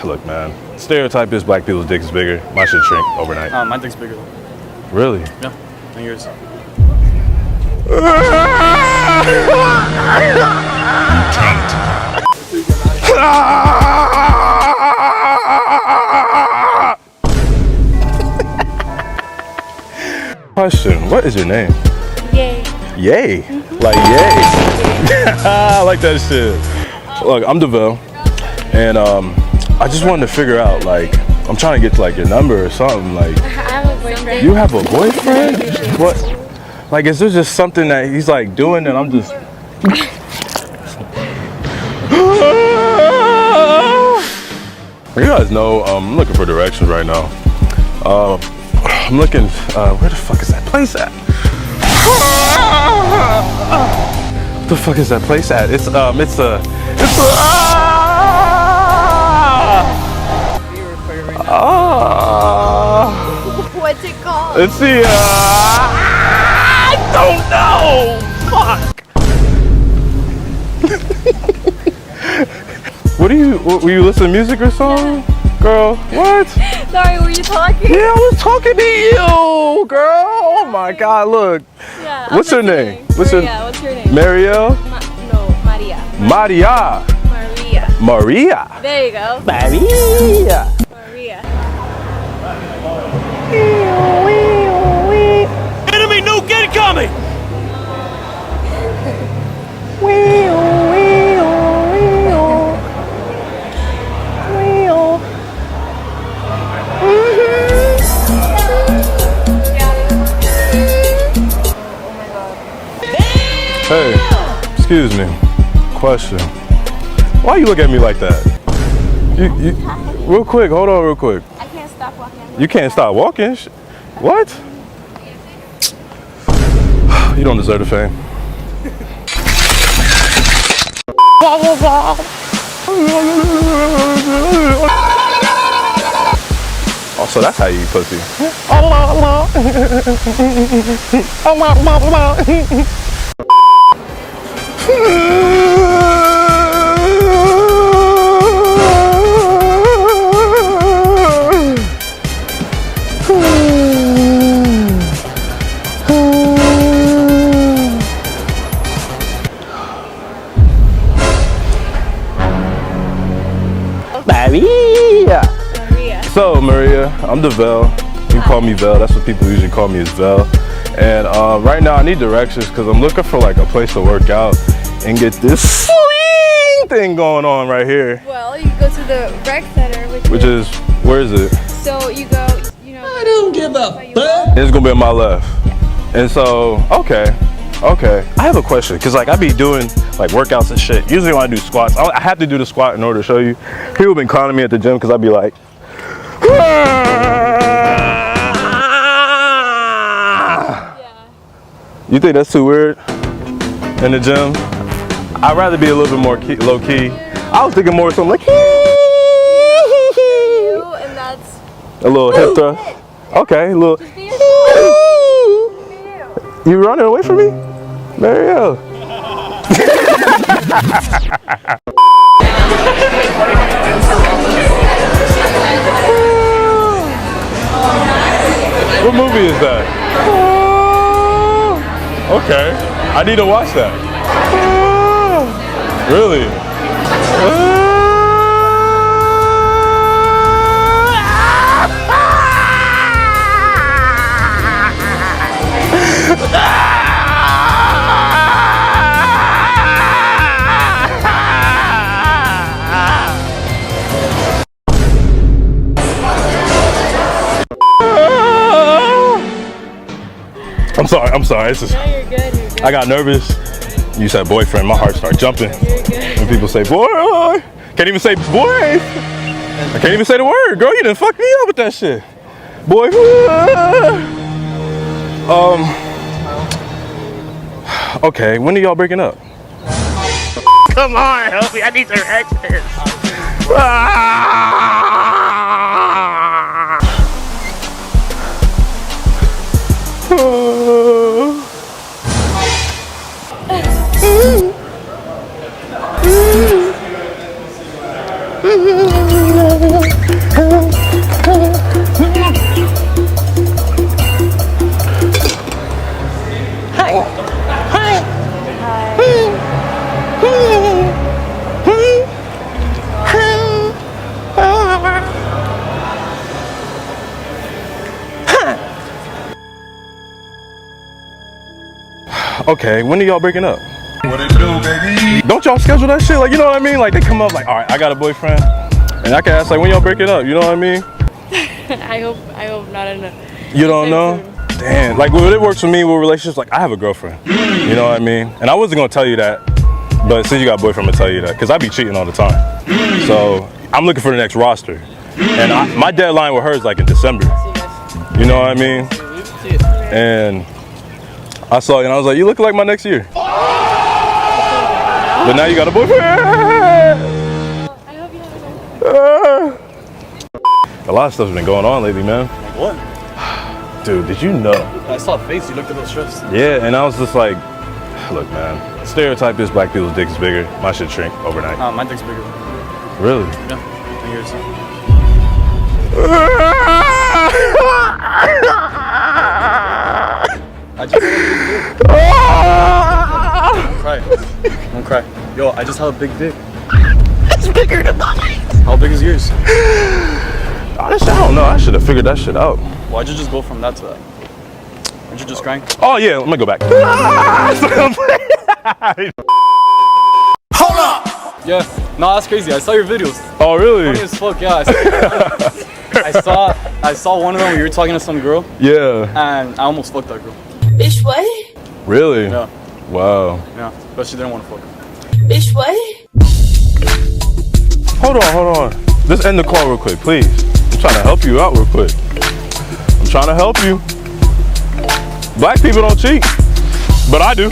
Look, man. Stereotype is black people's dick is bigger. My shit shrink overnight. My dick's bigger. Really? Yeah. And yours. Question, what is your name? Yay. Yay? Like yay? I like that shit. Look, I'm Velle, and I just wanted to figure out, like, I'm trying to get to like your number or something. Like, I have a boyfriend. you have a boyfriend? What? Like, is there just something that he's like doing and I'm just... You guys know, I'm looking for directions right now. I'm looking, where the fuck is that place at? What the fuck is that place at? It's a What's it called? Let's see, I don't know! Fuck! Were you listening to music or something? Yeah. Girl, what? Sorry, were you talking? Yeah, I was talking to you, girl. Oh my God, look. Yeah, what's your name? What's your name? Marielle? No, Maria. Maria. Maria. Maria. There you go. Maria. Maria. Enemy nuke incoming! Hey, excuse me. Question. Why you look at me like that? You real quick, hold on real quick. I can't stop walking. You can't stop walking? What? You don't deserve the fame. Oh, so that's how you eat pussy. Maria. So Maria, I'm Velle. You can call me Velle. That's what people usually call me, is Velle. And right now I need directions because I'm looking for like a place to work out and get this swing thing going on right here. Well, you go to the rec center, which is where is it? So you go, you know. I don't give a fuck. It's gonna be on my left. And so, okay. I have a question because like I be doing like workouts and shit. Usually when I do squats, I have to do the squat in order to show you. People have been clowning me at the gym because I'd be like, You think that's too weird in the gym? I'd rather be a little bit more low key. I was thinking more something like, And that's a little hip thrust. Okay, a little. You running away from me? Marielle. What movie is that? Okay, I need to watch that. Really? I'm sorry. It's just, no, you're good. I got nervous. You said boyfriend, my heart started jumping. You're good. When people say boy, can't even say boy. I can't even say the word, girl. You done fucked me up with that shit. Boy. Okay, when are y'all breaking up? Come on, help me. I need directions. Okay, when are y'all breaking up? What it do, baby? Don't y'all schedule that shit? Like, you know what I mean? Like, they come up like, all right, I got a boyfriend. And I can ask, like, when y'all breaking up? You know what I mean? I hope not in a. You don't know? Damn. Like, what it works for me with relationships, like, I have a girlfriend. You know what I mean? And I wasn't gonna tell you that, but since you got a boyfriend, I'm gonna tell you that. Because I be cheating all the time. So, I'm looking for the next roster. And my deadline with her is like in December. You know what I mean? And I saw you and I was like, you look like my next year. But now you got a boyfriend. I hope you have a boyfriend. A lot of stuff's been going on lately, man. What? Dude, did you know? I saw a face. You looked a little stressed. Yeah, and I was just like, look, man. Stereotype is black people's dick is bigger. My shit shrink overnight. My dick's bigger. Really? Yeah. And yours. I just Don't cry. Don't cry. Yo, I just have a big dick. It's bigger than mine. How big is yours? Honestly, I don't know. I should have figured that shit out. Why'd you just go from that to that? Aren't you just crying? Oh yeah, let me go back. Hold up! Yeah, no, that's crazy. I saw your videos. Oh really? Funny as fuck, yeah. I saw one of them where you were talking to some girl, Yeah. and I almost fucked that girl. Bitch, what? Really? Yeah, Wow. yeah. But she didn't want to fuck. Bitch, what? Hold on. Just end the call real quick, please. I'm trying to help you out real quick. I'm trying to help you. Black people don't cheat, but I do.